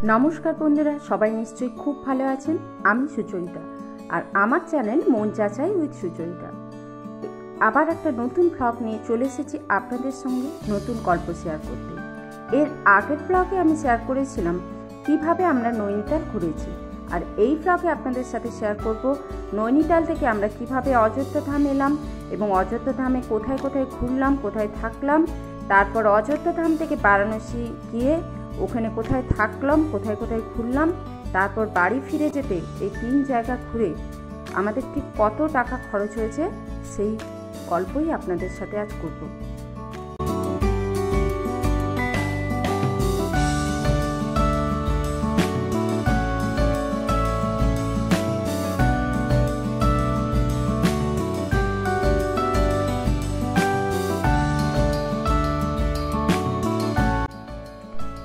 নমস্কার বন্ধুরা, সবাই নিশ্চয়ই খুব ভালো আছেন। আমি সুচরিতা আর আমার চ্যানেল মন চাচাই উইথ সুচরিতা আবার একটা নতুন ব্লগ নিয়ে চলে এসেছি আপনাদের সঙ্গে নতুন গল্প শেয়ার করতে। এর আগের ব্লগে আমি শেয়ার করেছিলাম কিভাবে আমরা নৈনিতাল ঘুরেছি, আর এই ব্লগে আপনাদের সাথে শেয়ার করব নৈনিতাল থেকে আমরা কিভাবে অযোধ্যা ধাম এলাম এবং অযোধ্যা ধামে কোথায় কোথায় ঘুরলাম, কোথায় থাকলাম, তারপর অযোধ্যা ধাম থেকে বারাণসী গিয়ে ওখানে কোথায় থাকলাম, কোথায় কোথায় ঘুরলাম, তারপর বাড়ি ফিরে যেতে এই 3 জায়গা ঘুরে আমাদের ঠিক কত টাকা খরচ হয়েছে সেই গল্পই আপনাদের সাথে আজ করব।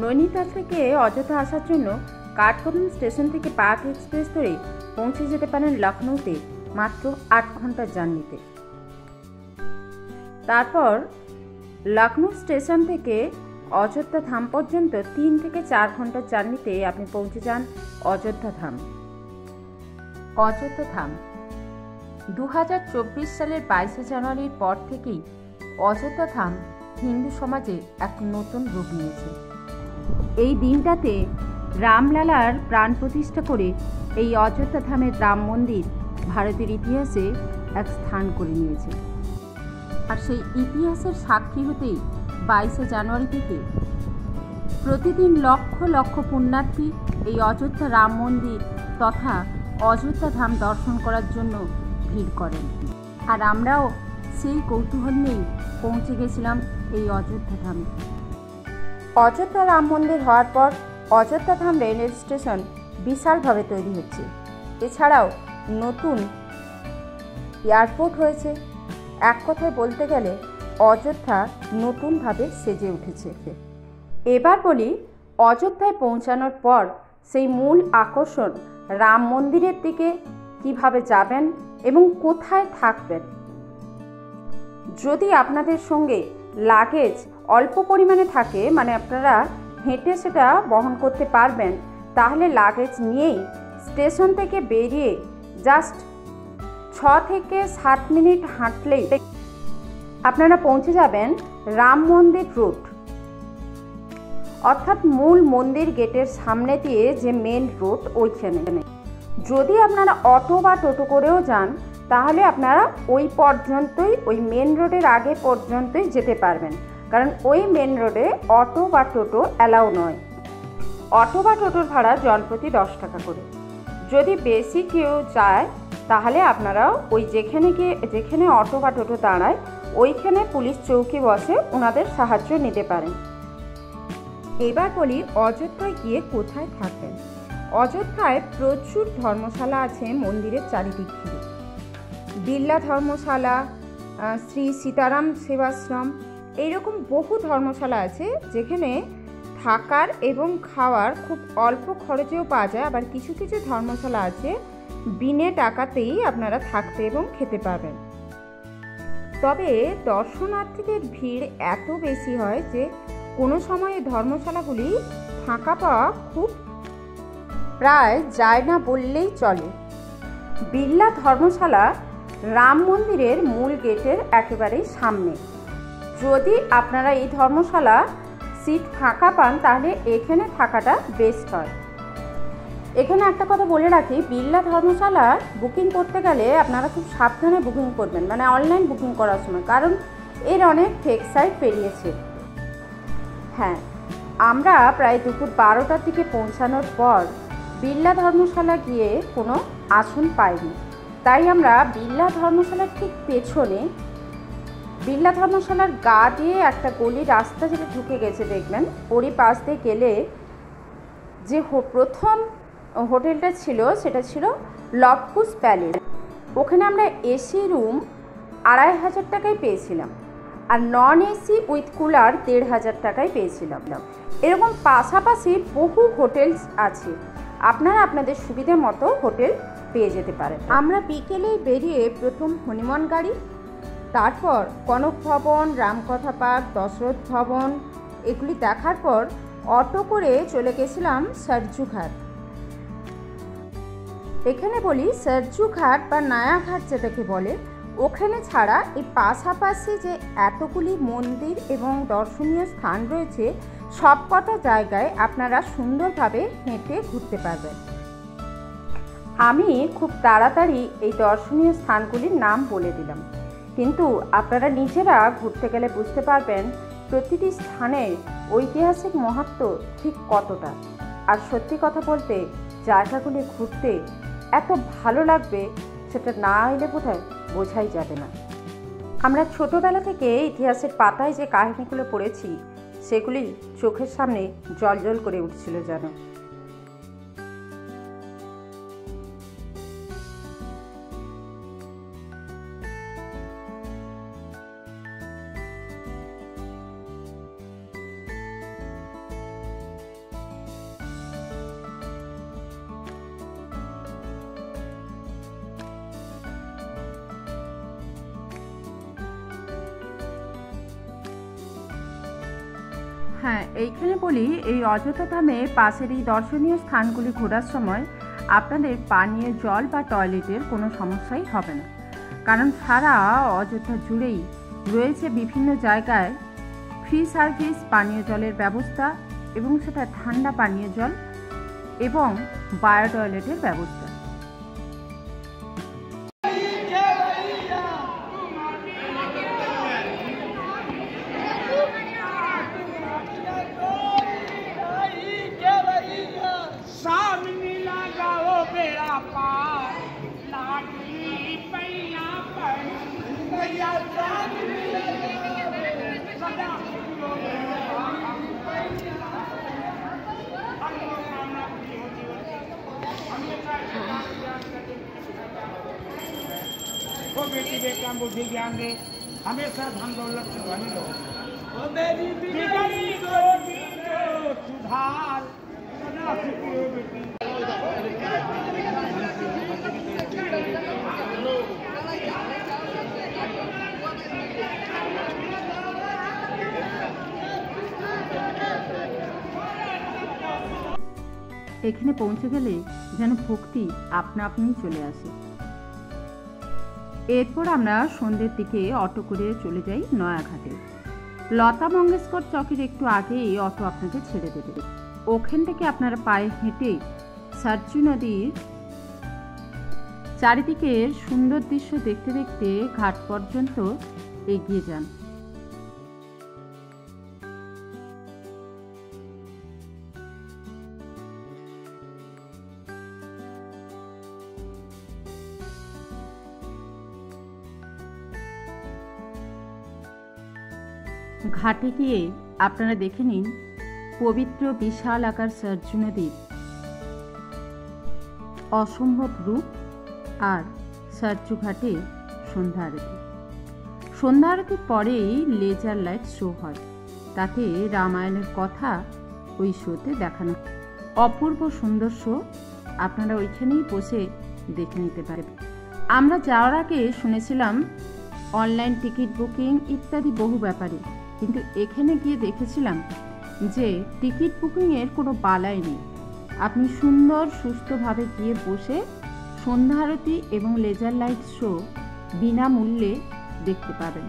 নৈনিতাল থেকে অযোধ্যা আসার জন্য কাঠগোদাম স্টেশন থেকে পার্ক এক্সপ্রেস ধরে পৌঁছে যেতে পারেন লখনৌতে মাত্র 8 ঘন্টার জার্নিতে। তারপর লখনৌ স্টেশন থেকে অযোধ্যা ধাম পর্যন্ত 3 থেকে 4 ঘন্টার জার্নিতে আপনি পৌঁছে যান অযোধ্যা ধাম। অযোধ্যা ধাম 2024 সালের 22শে জানুয়ারির পর থেকেই অযোধ্যা ধাম হিন্দু সমাজে এক নতুন রূপ নিয়েছে। এই দিনটাতে রামলালার প্রাণ প্রতিষ্ঠা করে এই অযোধ্যা ধামের রাম মন্দির ভারতের ইতিহাসে এক স্থান করে নিয়েছে। আর সেই ইতিহাসের সাক্ষী হতেই 22শে জানুয়ারি থেকে প্রতিদিন লক্ষ লক্ষ পুণ্যার্থী এই অযোধ্যা রাম মন্দির তথা অযোধ্যা ধাম দর্শন করার জন্য ভিড় করেন। আর আমরাও সেই কৌতূহল নিয়েই পৌঁছে গেছিলাম এই অযোধ্যা ধামে। অযোধ্যা রাম মন্দির হওয়ার পর অযোধ্যা ধাম রেলওয়ে স্টেশন বিশালভাবে তৈরি হচ্ছে। এছাড়াও নতুন এয়ারপোর্ট হয়েছে। এক কথায় বলতে গেলে অযোধ্যা নতুনভাবে সেজে উঠেছে। এবার বলি অযোধ্যায় পৌঁছানোর পর সেই মূল আকর্ষণ রাম মন্দিরের দিকে কিভাবে যাবেন এবং কোথায় থাকবেন। যদি আপনাদের সঙ্গে লাগেজ অল্প পরিমাণে থাকে, মানে আপনারা হেঁটে সেটা বহন করতে পারবেন, তাহলে লাগেজ নিয়েই স্টেশন থেকে বেরিয়ে জাস্ট 6 থেকে 7 মিনিট হাঁটলেই আপনারা পৌঁছে যাবেন রাম মন্দির রোড, অর্থাৎ মূল মন্দির গেটের সামনে দিয়ে যে মেন রোড ওইখানে। যদি আপনারা অটো বা টোটো করেও যান তাহলে আপনারা ওই পর্যন্তই, ওই মেন রোডের আগে পর্যন্তই যেতে পারবেন, কারণ ওই মেন রোডে অটো বা টোটো অ্যালাউ নয়। অটো বা টোটোর ভাড়া জনপ্রতি 10 টাকা করে। যদি বেশি কেউ যায় তাহলে আপনারা ওই যেখানে অটো বা টোটো দাঁড়ায় ওইখানে পুলিশ চৌকি বসে, ওনাদের সাহায্য নিতে পারেন। এবার বলি অযোধ্যায় গিয়ে কোথায় থাকবেন। অযোধ্যায় প্রচুর ধর্মশালা আছে মন্দিরের চারিদিক ঘিরে। বিড়লা ধর্মশালা, শ্রী সীতারাম সেবাশ্রম, এইরকম বহু ধর্মশালা আছে যেখানে থাকার এবং খাওয়ার খুব অল্প খরচেও পাওয়া যায়। আবার কিছু কিছু ধর্মশালা আছে বিনে টাকাতেই আপনারা থাকতে এবং খেতে পারবেন। তবে দর্শনার্থীদের ভিড় এত বেশি হয় যে কোনো সময়ে ধর্মশালাগুলি ফাঁকা পাওয়া খুব প্রায় যায় না বললেই চলে। বিড়লা ধর্মশালা রাম মন্দিরের মূল গেটের একেবারেই সামনে। যদি আপনারা এই ধর্মশালা সিট ফাঁকা পান তাহলে এখানে থাকাটা বেস্ট হয়। এখানে একটা কথা বলে রাখি, বিড়লা ধর্মশালা বুকিং করতে গেলে আপনারা খুব সাবধানে বুকিং করবেন, মানে অনলাইন বুকিং করার সময়, কারণ এর অনেক ফেক সাইট বেরিয়েছে। হ্যাঁ, আমরা প্রায় দুপুর 12টার দিকে পৌঁছানোর পর বিড়লা ধর্মশালা গিয়ে কোনো আসন পাইনি। তাই আমরা বিড়লা ধর্মশালার ঠিক পেছনে, বিড়লা ধর্মশালার গা দিয়ে একটা গলি রাস্তা যেটা ঢুকে গেছে দেখবেন, ওরই পাশ দিয়ে গেলে যে প্রথম হোটেলটা ছিল সেটা ছিল লবকুশ প্যালেস। ওখানে আমরা এসি রুম 2500 টাকায় পেয়েছিলাম আর নন এসি উইথ কুলার 1500 টাকায় পেয়েছিলাম। এরকম পাশাপাশি বহু হোটেলস আছে, আপনারা আপনাদের সুবিধে মতো হোটেল পেয়ে যেতে পারেন। আমরা বিকেলে বেরিয়ে প্রথম হনুমান গাড়ি, তারপর কনক ভবন, রামকথা পার্ক, দশরথ ভবন এগুলি দেখার পর অটো করে চলে গেছিলাম সরজু ঘাট। এখানে বলি সরজু ঘাট বা নয়া ঘাট যেটাকে বলে, ওখানে ছাড়া এই পাশাপাশি যে এতগুলি মন্দির এবং দর্শনীয় স্থান রয়েছে সবকটা জায়গায় আপনারা সুন্দরভাবে হেঁটে ঘুরতে পারবেন। আমি খুব তাড়াতাড়ি এই দর্শনীয় স্থানগুলির নাম বলে দিলাম, কিন্তু আপনারা নিজেরা ঘুরতে গেলে বুঝতে পারবেন প্রতিটি স্থানের ঐতিহাসিক মাহাত্ম্য ঠিক কতটা। আর সত্যি কথা বলতে জায়গাগুলি ঘুরতে এত ভালো লাগবে সেটা না এলে বোধহয় বোঝাই যাবে না। আমরা ছোটোবেলা থেকে ইতিহাসের পাতায় যে কাহিনীগুলো পড়েছি সেগুলি চোখের সামনে জ্বলজ্বল করে উঠছিল যেন। হ্যাঁ, এইখানে বলি এই অযোধ্যা ধামে পাশের এই দর্শনীয় স্থানগুলি ঘোরার সময় আপনাদের পানীয় জল বা টয়লেটের কোনো সমস্যাই হবে না, কারণ সারা অযোধ্যা জুড়েই রয়েছে বিভিন্ন জায়গায় ফ্রি সার্ভিস পানীয় জলের ব্যবস্থা, এবং সেটা ঠান্ডা পানীয় জল এবং বায়ো টয়লেটের ব্যবস্থা। वो बेटी बेटा बुद्धि ज्ञान दे, हमेशा धन दौलत से धनी रहो। वो मेरी बिगड़ी गोदी को सुधार, सदा सुखी हो बेटी। এখানে পৌঁছে গেলে যেন ভক্তি আপনা আপনি চলে আসে। এরপর আমরা সন্ধ্যের দিকে অটো করে চলে যাই নয়াঘাটে। লতা মঙ্গেশকর চকের একটু আগে এই অটো আপনাকে ছেড়ে দেবে। ওখান থেকে আপনারা পায়ে হেঁটে সরজু নদীর চারিদিকের সুন্দর দৃশ্য দেখতে দেখতে ঘাট পর্যন্ত এগিয়ে যান। ঘাটে গিয়ে আপনারা দেখে নিন পবিত্র বিশাল আকার সরজু নদীর অসম্ভব রূপ আর সরজু ঘাটে সন্ধ্যা আরতি। সন্ধ্যা আরতির পরেই লেজার লাইট শো হয়, তাতে রামায়ণের কথা ওই শোতে দেখানো। অপূর্ব সুন্দর শো, আপনারা ওইখানেই বসে দেখে নিতে পারেন। আমরা যাওয়ার আগে শুনেছিলাম অনলাইন টিকিট বুকিং ইত্যাদি বহু ব্যাপারে, কিন্তু এখানে গিয়ে দেখেছিলাম যে টিকিট বুকিংয়ের কোনো বালাই নেই। আপনি সুন্দর সুস্থভাবে গিয়ে বসে সন্ধ্যা আরতি এবং লেজার লাইট শো বিনামূল্যে দেখতে পাবেন।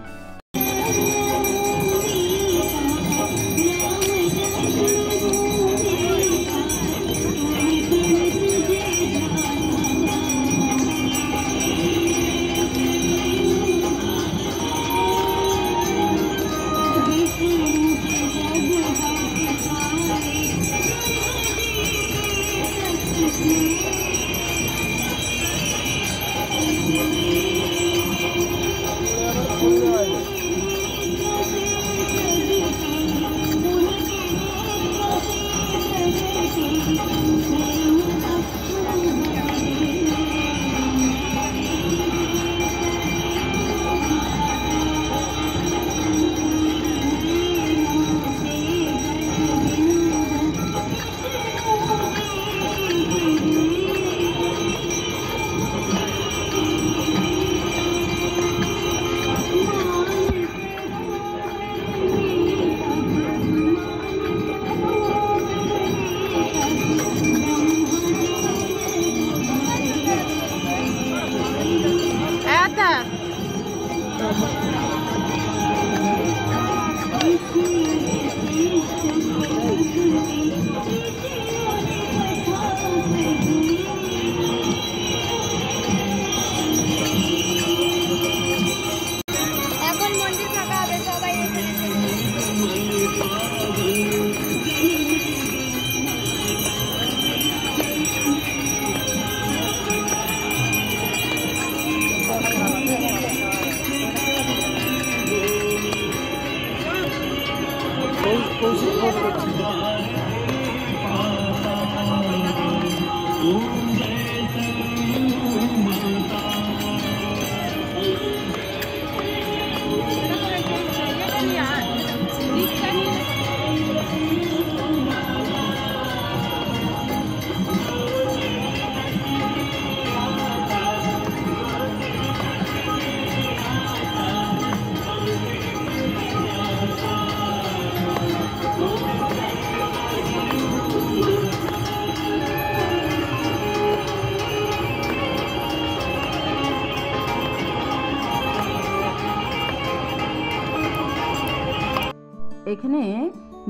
এখানে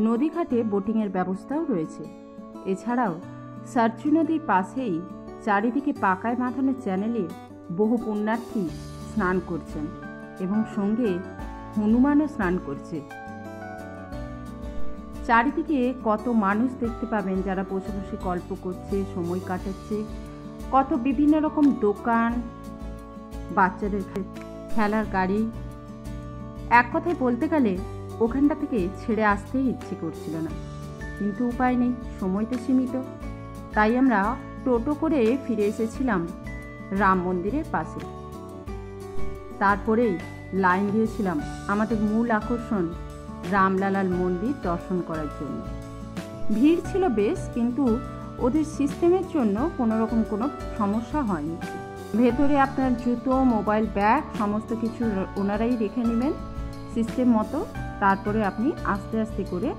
নদীঘাটে বোটিংয়ের ব্যবস্থাও রয়েছে। এছাড়াও সার্চু নদীর পাশেই চারিদিকে পাকায় বাঁধানো চ্যানেলে বহু পুণ্যার্থী স্নান করছেন এবং সঙ্গে হনুমানও স্নান করছে। চারিদিকে কত মানুষ দেখতে পাবেন যারা বসে বসে গল্প করছে, সময় কাটাচ্ছে। কত বিভিন্ন রকম দোকান, বাচ্চাদের খেলার গাড়ি। এক কথায় বলতে গেলে ওখানটা থেকে ছেড়ে আসতেই ইচ্ছে করছিল না, কিন্তু উপায় নেই, সময়টা সীমিত। তাই আমরা টোটো করে ফিরে এসেছিলাম রাম মন্দিরের পাশে। তারপরেই লাইন দিয়েছিলাম আমাদের মূল আকর্ষণ রামলালার মন্দির দর্শন করার জন্য। ভিড় ছিল বেশ, কিন্তু ওদের সিস্টেমের জন্য কোনো রকম কোনো সমস্যা হয়নি। ভেতরে আপনার জুতো, মোবাইল, ব্যাগ সমস্ত কিছু ওনারাই রেখে নেবেন সিস্টেম মতো। তারপরে আপনি আস্তে আস্তে করে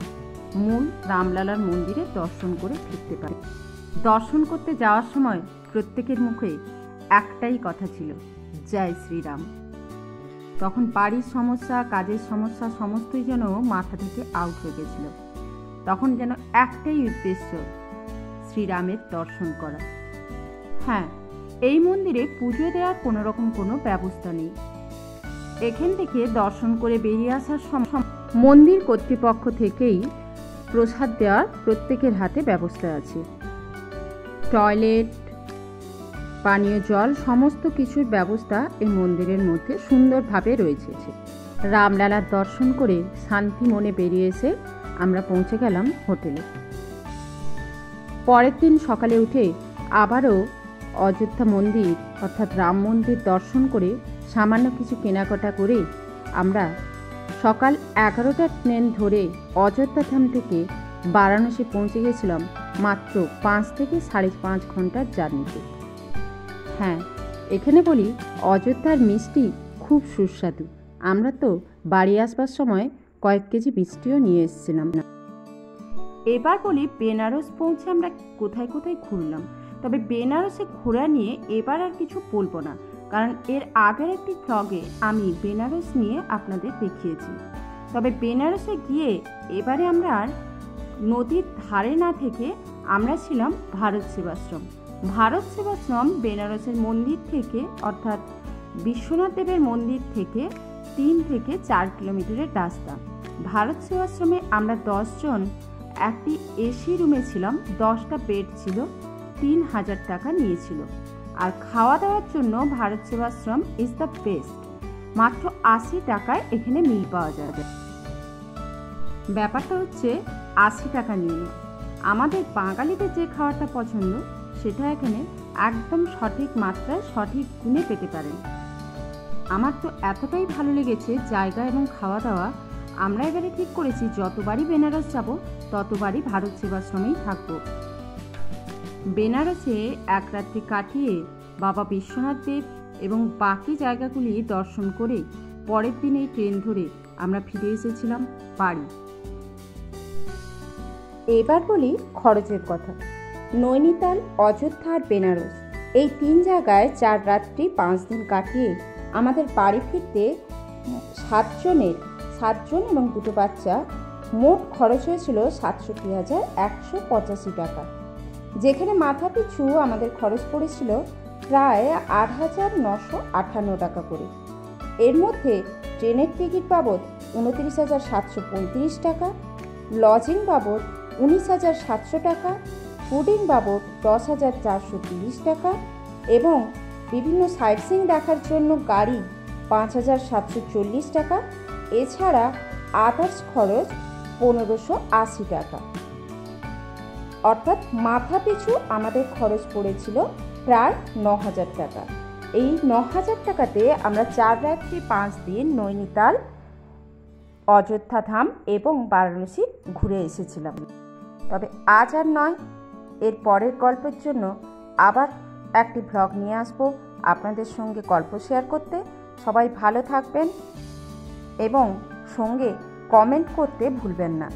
মূল রামলালার মন্দিরে দর্শন করে ফিরতে পারেন। দর্শন করতে যাওয়ার সময় প্রত্যেকের মুখে একটাই কথা ছিল, জয় শ্রীরাম। তখন বাড়ির সমস্যা, কাজের সমস্যা সমস্তই যেন মাথা থেকে আউট হয়ে গেছিল। তখন যেন একটাই উদ্দেশ্য, শ্রীরামের দর্শন করা। হ্যাঁ, এই মন্দিরে পুজো দেওয়ার কোনো রকম কোনো ব্যবস্থা নেই। এখান থেকে দর্শন করে বেরিয়ে আসার সময় মন্দির কর্তৃপক্ষ থেকেই প্রসাদ দেওয়ার প্রত্যেকের হাতে ব্যবস্থা আছে। টয়লেট, পানীয় জল সমস্ত কিছুর ব্যবস্থা এই মন্দিরের মধ্যে সুন্দরভাবে রয়েছে। রামলালার দর্শন করে শান্তি মনে বেরিয়ে এসে আমরা পৌঁছে গেলাম হোটেলে। পরের দিন সকালে উঠে আবারও অযোধ্যা মন্দির অর্থাৎ রাম মন্দির দর্শন করে সামান্য কিছু কেনাকাটা করে আমরা সকাল 11টার ট্রেন ধরে অযোধ্যা ধাম থেকে বারাণসী পৌঁছে গেছিলাম মাত্র 5 থেকে 5.5 ঘন্টার জার্নিতে। হ্যাঁ, এখানে বলি অযোধ্যার মিষ্টি খুব সুস্বাদু। আমরা তো বাড়ি আসবার সময় কয়েক কেজি মিষ্টিও নিয়ে এসেছিলাম। এবার বলি বেনারস পৌঁছে আমরা কোথায় কোথায় ঘুরলাম। তবে বেনারসে ঘোরা নিয়ে এবার আর কিছু বলবো না, কারণ এর আগের একটি ব্লগে আমি বেনারস নিয়ে আপনাদের দেখিয়েছি। তবে বেনারসে গিয়ে এবারে আমরা আর নদীর ধারে না থেকে আমরা ছিলাম ভারত সেবাশ্রম। ভারত সেবাশ্রম বেনারসের মন্দির থেকে অর্থাৎ বিশ্বনাথ দেবের মন্দির থেকে 3 থেকে 4 কিলোমিটারের রাস্তা। ভারত সেবাশ্রমে আমরা 10 জন একটি এসি রুমে ছিলাম। 10টা বেড ছিল, 3000 টাকা নিয়েছিল। আর খাওয়া দাওয়ার জন্য Bharat Sevashram is the best. মাত্র 80 টাকায় এখানে মিল পাওয়া যাবে। ব্যাপারটা হচ্ছে 80 টাকা নিয়ে আমাদের বাঙালিদের যে খাওয়াটা পছন্দ সেটা এখানে একদম সঠিক মাত্রায় সঠিক গুণে পেতে পারেন। আমার তো এতটাই ভালো লেগেছে জায়গা এবং খাওয়া দাওয়া। আমরা এবারে ঠিক করেছি যতবারই বেনারস যাব ততবারই ভারত সেবাশ্রমেই থাকবো। বেনারসে এক রাত্রি কাটিয়ে বাবা বিশ্বনাথ দেব এবং বাকি জায়গাগুলি দর্শন করে পরের দিনেই ট্রেন ধরে আমরা ফিরে এসেছিলাম বাড়ি। এবার বলি খরচের কথা। নৈনিতাল, অযোধ্যা আর বেনারস এই 3 জায়গায় 4 রাত্রি 5 দিন কাটিয়ে আমাদের বাড়ি ফিরতে 7 জন এবং 2 বাচ্চা মোট খরচ হয়েছিল 67,185 টাকা, যেখানে মাথাপিছু আমাদের খরচ পড়েছিল প্রায় 8,958 টাকা করে। এর মধ্যে ট্রেনের টিকিট বাবদ 29,735 টাকা, লজিং বাবদ 19,700 টাকা, ফুডিং বাবদ 10,430 টাকা এবং বিভিন্ন সাইট সিইং দেখার জন্য গাড়ি 5,740 টাকা, এছাড়া আদার্স খরচ 1,580 টাকা। অর্থাৎ মাথাপিছু আমাদের খরচ পড়েছিল প্রায় 9,000 টাকা। এই 9,000 টাকাতে আমরা 4 রাত্রি 5 দিন নৈনিতাল, অযোধ্যা ধাম এবং বারাণসী ঘুরে এসেছিলাম। তবে আজ আর নয়, এর পরের গল্পের জন্য আবার একটি ব্লগ নিয়ে আসবো আপনাদের সঙ্গে গল্প শেয়ার করতে। সবাই ভালো থাকবেন এবং সঙ্গে কমেন্ট করতে ভুলবেন না।